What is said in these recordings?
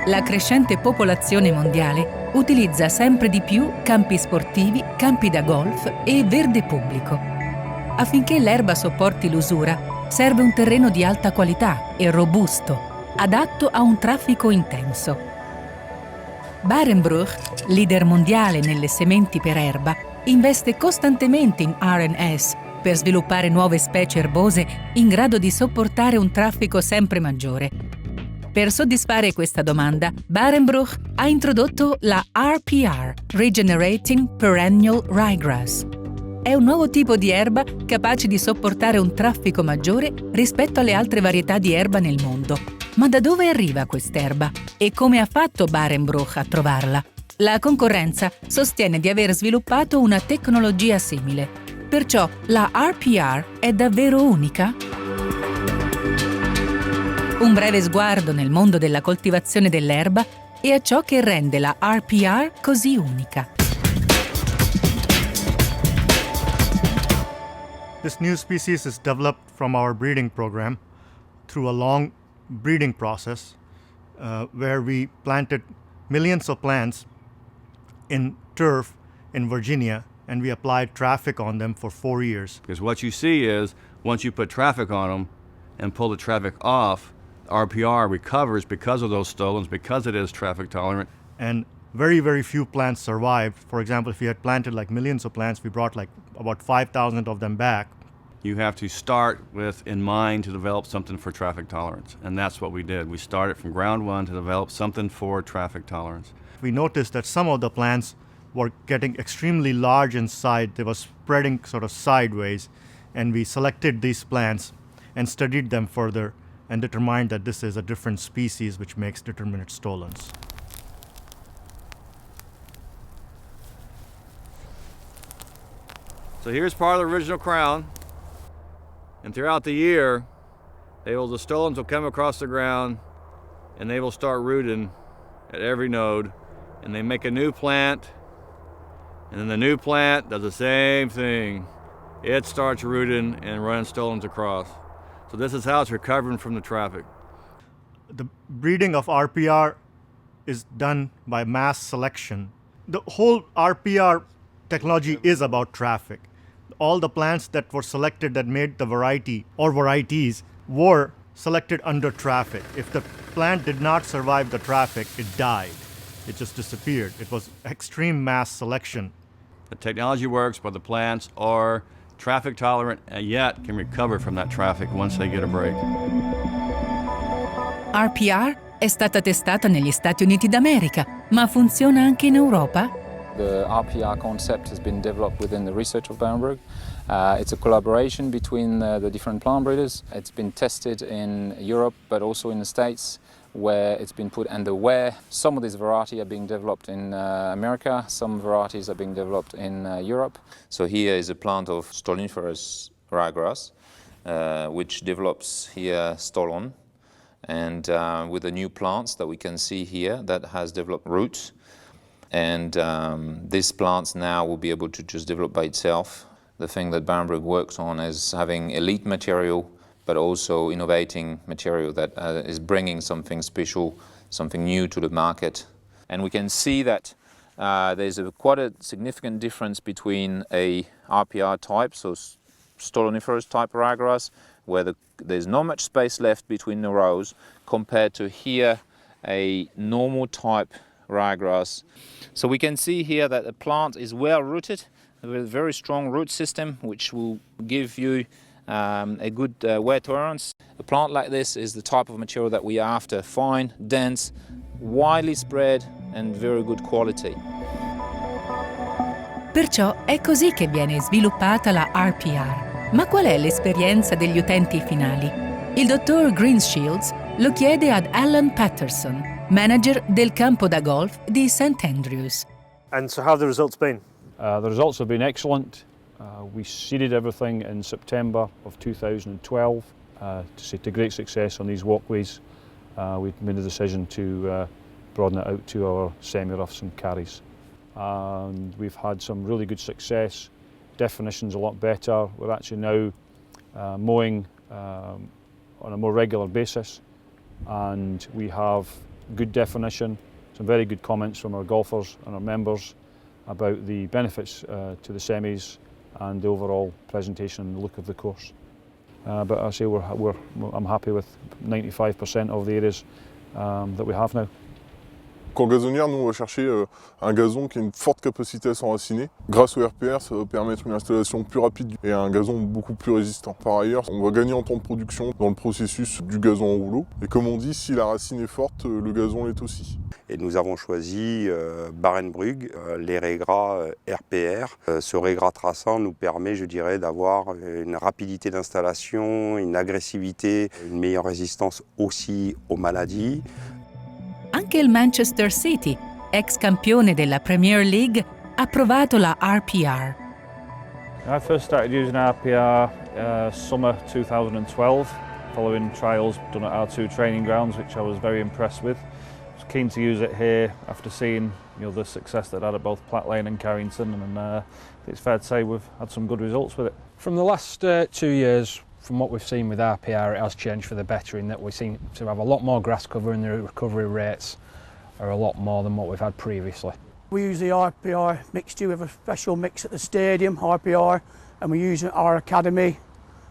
La crescente popolazione mondiale utilizza sempre di più campi sportivi, campi da golf e verde pubblico. Affinché l'erba sopporti l'usura, serve un terreno di alta qualità e robusto, adatto a un traffico intenso. Barenbrouch, leader mondiale nelle sementi per erba, investe costantemente in R&S per sviluppare nuove specie erbose in grado di sopportare un traffico sempre maggiore. Per soddisfare questa domanda, Barenbrouch ha introdotto la RPR, Regenerating Perennial Ryegrass. È un nuovo tipo di erba capace di sopportare un traffico maggiore rispetto alle altre varietà di erba nel mondo. Ma da dove arriva quest'erba? E come ha fatto Barenbrouch a trovarla? La concorrenza sostiene di aver sviluppato una tecnologia simile. Perciò la RPR è davvero unica? Un breve sguardo nel mondo della coltivazione dell'erba e a ciò che rende la RPR così unica. This new species is developed from our breeding program through a long breeding process where we planted millions of plants in turf in Virginia, and we applied traffic on them for 4 years. Because what you see is, once you put traffic on them and pull the traffic off, RPR recovers because of those stolons, because it is traffic tolerant. And very, very few plants survived. For example, if we had planted like millions of plants, we brought like about 5,000 of them back. You have to start with in mind to develop something for traffic tolerance. And that's what we did. We started from ground one to develop something for traffic tolerance. We noticed that some of the plants were getting extremely large in size. They were spreading sort of sideways. And we selected these plants and studied them further and determined that this is a different species which makes determinate stolons. So here's part of the original crown. And throughout the year, the stolons will come across the ground and they will start rooting at every node. And they make a new plant. And then the new plant does the same thing. It starts rooting and running stolons across. So this is how it's recovering from the traffic. The breeding of RPR is done by mass selection. The whole RPR technology is about traffic. All the plants that were selected that made the variety or varieties were selected under traffic. If the plant did not survive the traffic, it died. It just disappeared. It was extreme mass selection. The technology works, but the plants are traffic tolerant and yet can recover from that traffic once they get a break. RPR è stata testata negli Stati Uniti d'America, ma funziona anche in Europa? The RPR concept has been developed within the research of Barenbrouch. It's a collaboration between the different plant breeders. It's been tested in Europe, but also in the States, where it's been put under where some of these varieties are being developed in America, some varieties are being developed in Europe. So here is a plant of stoloniferous ryegrass, which develops here stolon, and with the new plants that we can see here that has developed roots. And these plants now will be able to just develop by itself. The thing that Barenbrouch works on is having elite material, but also innovating material that is bringing something special, something new to the market. And we can see that there's quite a significant difference between a RPR type, so stoloniferous type ryegrass, where there's not much space left between the rows, compared to here a normal type ryegrass. So we can see here that the plant is well rooted, with a very strong root system, which will give you a good wear tolerance. A plant like this is the type of material that we are after: fine, dense, widely spread and very good quality. Perciò è così che viene sviluppata la RPR. Ma qual è l'esperienza degli utenti finali? Il dottor Greenshields lo chiede ad Alan Patterson, manager del campo da golf di St. Andrews. And so how have the results been? The results have been excellent. We seeded everything in September of 2012 to great success on these walkways. We made the decision to broaden it out to our semi-roughs and carries. And we've had some really good success. Definition's a lot better. We're actually now mowing on a more regular basis, and we have good definition, some very good comments from our golfers and our members about the benefits to the semis and the overall presentation and look of the course. But I say I'm happy with 95% of the areas that we have now. Qu'en gazonnière, nous on va chercher un gazon qui a une forte capacité à s'enraciner. Grâce au RPR, ça va permettre une installation plus rapide et un gazon beaucoup plus résistant. Par ailleurs, on va gagner en temps de production dans le processus du gazon en rouleau. Et comme on dit, si la racine est forte, le gazon l'est aussi. Et nous avons choisi Barenbrugg, les raies gras RPR. Ce rais gras traçant nous permet, je dirais, d'avoir une rapidité d'installation, une agressivité, une meilleure résistance aussi aux maladies. Anche il Manchester City, ex campione della Premier League, ha provato la RPR. I first started using RPR summer 2012, following trials done at our two training grounds, which I was very impressed with. I was keen to use it here after seeing the success that it had at both Platt Lane and Carrington, and it's fair to say we've had some good results with it. From the last 2 years, from what we've seen with RPR, it has changed for the better in that we seem to have a lot more grass cover and the recovery rates are a lot more than what we've had previously. We use the RPR mixture. We have a special mix at the stadium, RPR, and we use it at our academy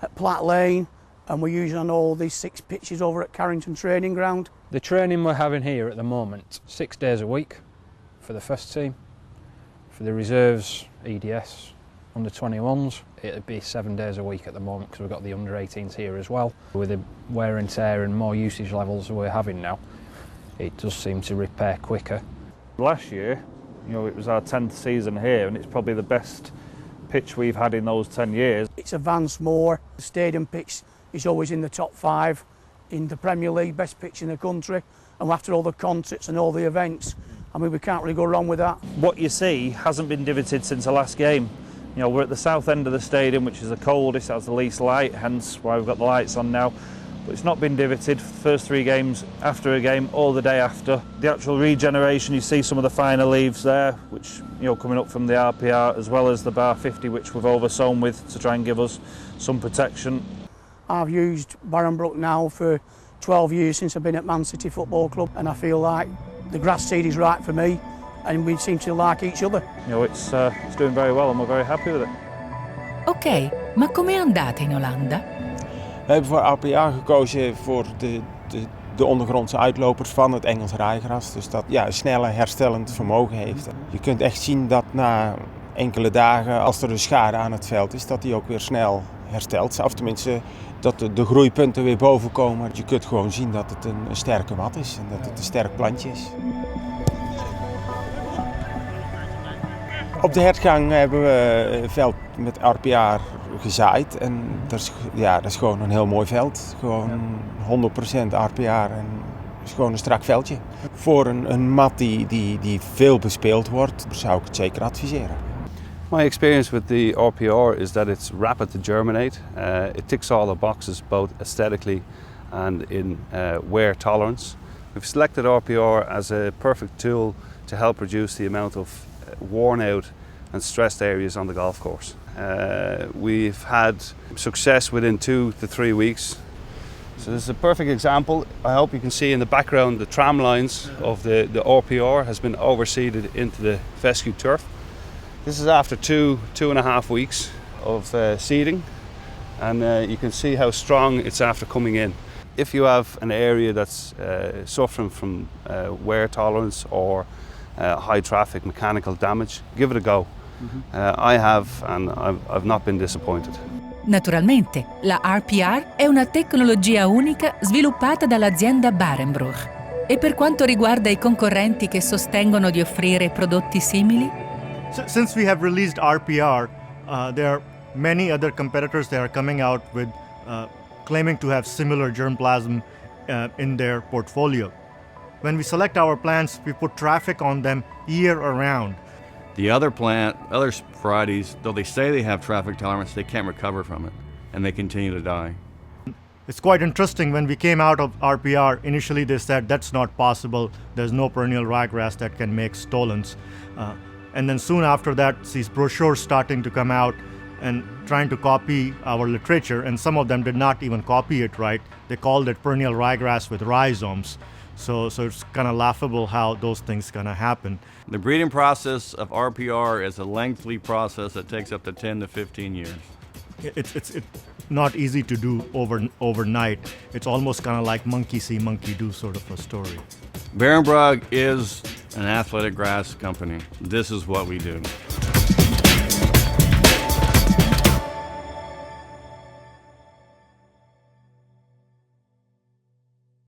at Platt Lane, and we use it on all these 6 pitches over at Carrington Training Ground. The training we're having here at the moment, 6 days a week for the first team. For the reserves, EDS, under 21s, it'd be 7 days a week at the moment because we've got the under 18s here as well. With the wear and tear and more usage levels we're having now, it does seem to repair quicker. Last year, it was our 10th season here, and it's probably the best pitch we've had in those 10 years. It's advanced more. The stadium pitch is always in the top 5 in the Premier League, best pitch in the country, and after all the concerts and all the events, I mean, we can't really go wrong with that. What you see hasn't been divoted since the last game. We're at the south end of the stadium, which is the coldest, has the least light, hence why we've got the lights on now. But it's not been divoted for the first 3 games, after a game, or the day after. The actual regeneration, you see some of the finer leaves there, which, coming up from the RPR, as well as the bar 50, which we've oversown with to try and give us some protection. I've used Barenbrugg now for 12 years since I've been at Man City Football Club, and I feel like the grass seed is right for me, and we seem to like each other. It's doing very well and we're very happy with it. Ok, ma com'è andata in Olanda? We hebben voor RPR gekozen voor de ondergrondse uitlopers van het Engels rijgras. Dus dat een sneller herstellend vermogen heeft. Je kunt echt zien dat na enkele dagen, als er dus schade aan het veld is, dat die ook weer snel herstelt. Of tenminste, dat de groeipunten weer boven komen. Je kunt gewoon zien dat het een sterke mat is en dat het een sterk plantje is. Op de hertgang hebben we een veld met RPR gezaaid en dat is gewoon een heel mooi veld. Gewoon 100% RPR en is gewoon een strak veldje. Voor een mat die veel bespeeld wordt, zou ik het zeker adviseren. My experience with the RPR is that it's rapid to germinate. It ticks all the boxes both aesthetically and in wear tolerance. We've selected RPR as a perfect tool to help reduce the amount of worn out and stressed areas on the golf course. We've had success within 2 to 3 weeks. So this is a perfect example. I hope you can see in the background the tram lines of the RPR has been overseeded into the fescue turf. This is after 2.5 weeks of seeding, and you can see how strong it's after coming in. If you have an area that's suffering from wear tolerance or high traffic mechanical damage, give it a go. I have, and I've not been disappointed. Naturalmente, la RPR è una tecnologia unica sviluppata dall'azienda Barenbrugg. E per quanto riguarda i concorrenti che sostengono di offrire prodotti simili? Since we have released RPR, there are many other competitors that are coming out with claiming to have similar germplasm in their portfolio. When we select our plants, we put traffic on them year around. The other varieties, though they say they have traffic tolerance, they can't recover from it, and they continue to die. It's quite interesting. When we came out of RPR, initially they said that's not possible. There's no perennial ryegrass that can make stolons. And then soon after that, these brochures starting to come out and trying to copy our literature, and some of them did not even copy it right. They called it perennial ryegrass with rhizomes. So it's kind of laughable how those things kind of happen. The breeding process of RPR is a lengthy process that takes up to 10 to 15 years. It's not easy to do overnight. It's almost kind of like monkey see, monkey do sort of a story. Barenbrug is an athletic grass company. This is what we do.